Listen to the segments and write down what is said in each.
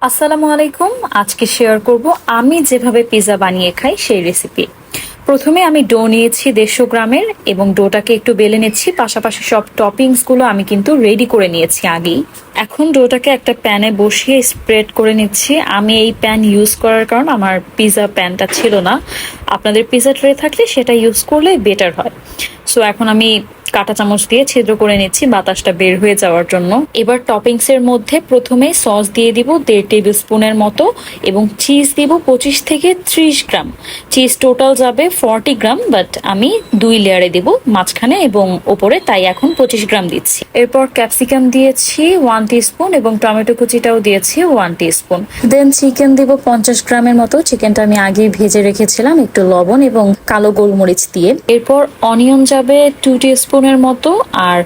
আসসালামু আলাইকুম। আজকে শেয়ার করব আমি যেভাবে পিৎজা বানিয়ে খাই সেই রেসিপি। প্রথমে আমি ডো নিয়েছি 150 গ্রামের এবং ডোটাকে একটু বেলে নিচ্ছি। পাশাপাশি সব টপিংস গুলো আমি কিন্তু রেডি করে নিয়েছি আগেই। এখন ডোটাকে একটা প্যানে বসিয়ে স্প্রেড করে নিচ্ছি। আমি এই প্যান ইউজ করার কারণ আমার পিৎজা প্যানটা ছিল না। আপনাদের পিৎজা ট্রে থাকলে সেটা ইউজ করলে বেটার হয়। সো এখন আমি কাঁটা চামচ দিয়ে ছিদ্র করে নিচ্ছি বাতাসটা বের হয়ে যাওয়ার জন্য। এবার টপিংস এর মধ্যে প্রথমে সস দিয়ে দিব 1.5 টেবিল স্পুনের মতো এবং চিজ দিব 25 থেকে 30 গ্রাম। চিজ টোটাল যাবে 40 গ্রাম, বাট আমি 2 লেয়ারে দিব মাঝখানে এবং ওপরে, তাই এখন 25 গ্রাম দিচ্ছি। এরপর ক্যাপসিকাম দিয়েছি 1 টিস্পুন এবং টমেটো কুচিটাও দিয়েছি 1 টিস্পুন। দেন চিকেন দিব 50 গ্রামের মতো। চিকেনটা আমি আগে ভেজে রেখেছিলাম একটু লবণ এবং কালো গোলমরিচ দিয়ে। এরপর অনিয়ন যাবে 2 টিস্পুনের মতো আর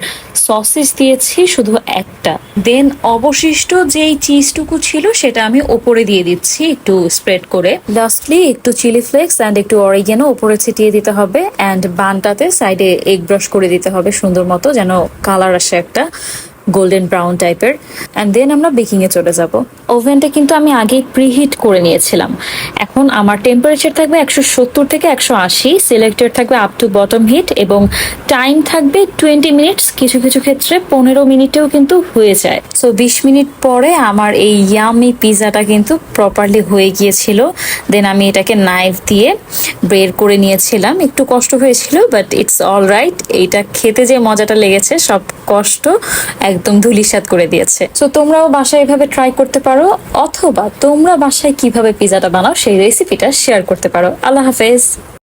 সসেজ দিয়েছি শুধু একটা। দেন অবশিষ্ট যেই চিজটুকু ছিল সেটা আমি ওপরে দিয়ে দিচ্ছি একটু স্প্রেড করে। লাস্টলি একটু চিলি ফ্লেক্স অ্যান্ড একটু অরিগেনো ওপরে ছিটিয়ে দিতে হবে অ্যান্ড বানটাতে সাইডে এগ ব্রাশ করে দিতে হবে সুন্দর মতো, যেন কালার আসে একটা গোল্ডেন ব্রাউন টাইপের। অ্যান্ড দেন আমরা বেকিং এ চলে যাব। ওভেনটা কিন্তু আমি আগেই প্রিহিট করে নিয়েছিলাম। এখন আমার টেম্পারেচার থাকবে 170 থেকে 180, সিলেক্টেড থাকবে আপ টু বটম হিট এবং টাইম থাকবে 20 মিনিটস। কিছু কিছু ক্ষেত্রে 15 মিনিটেও কিন্তু হয়ে যায়। সো 20 মিনিট পরে আমার এই ইয়ামি পিৎজাটা কিন্তু প্রপারলি হয়ে গিয়েছিল। দেন আমি এটাকে নাইফ দিয়ে বের করে নিয়েছিলাম। একটু কষ্ট হয়েছিল, বাট ইটস অল রাইট। এইটা খেতে যে মজাটা লেগেছে সব কষ্ট একদম ধূলিসাৎ করে দিয়েছে। সো তোমরাও বাসায় এভাবে ট্রাই করতে পারো, অথবা তোমরা বাসায় কিভাবে পিৎজাটা বানাও সেই রেসিপিটা শেয়ার করতে পারো। আল্লাহ হাফেজ।